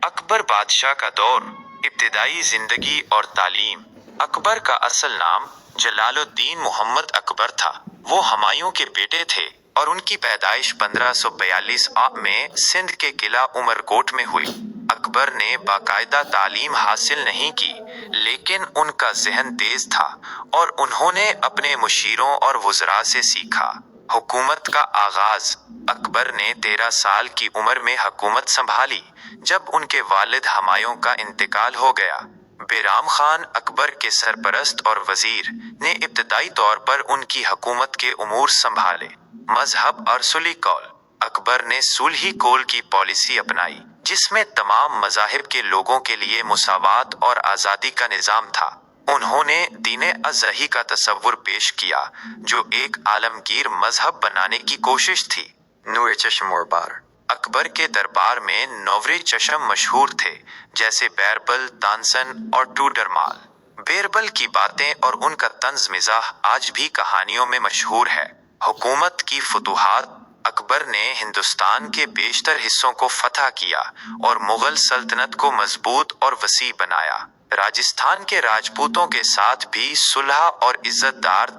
अकबर बादशाह का दौर, इब्तिदाई जिंदगी और तालीम। अकबर का असल नाम जलालुद्दीन मोहम्मद अकबर था। वो हुमायूं के बेटे थे और उनकी पैदाइश 1542 में सिंध के किला उमरकोट में हुई। अकबर ने बाकायदा तालीम हासिल नहीं की, लेकिन उनका ज़हन तेज था और उन्होंने अपने मुशीरों और वज़रा से सीखा। हुकूमत का आगाज, अकबर ने 13 साल की उम्र में हुकूमत संभाली जब उनके वालिद हुमायूं का इंतकाल हो गया। बैराम खान, अकबर के सरपरस्त और वजीर, ने इब्तदाई तौर पर उनकी हुकूमत के उमूर संभाले। मजहब और सुलही कौल, अकबर ने सुलही कौल की पॉलिसी अपनाई, जिसमें तमाम मज़ाहिब के लोगों के लिए मुसावात और आज़ादी का निज़ाम था। उन्होंने दीन अज़ही का तसव्वुर पेश किया, जो एक आलमगीर मजहब बनाने की कोशिश थी। नूर चश्म और बार, अकबर के दरबार में नौवरे चश्म मशहूर थे, जैसे बैरबल, तानसन और टूडरमाल। बैरबल की बातें और उनका तंज मिजाह आज भी कहानियों में मशहूर है। हुकूमत की फतूहात, अकबर ने हिंदुस्तान के बेशतर हिस्सों को फतह किया और मुगल सल्तनत को मजबूत और वसी बनाया। राजस्थान के राजपूतों के साथ भी सुलह और इज्जतदार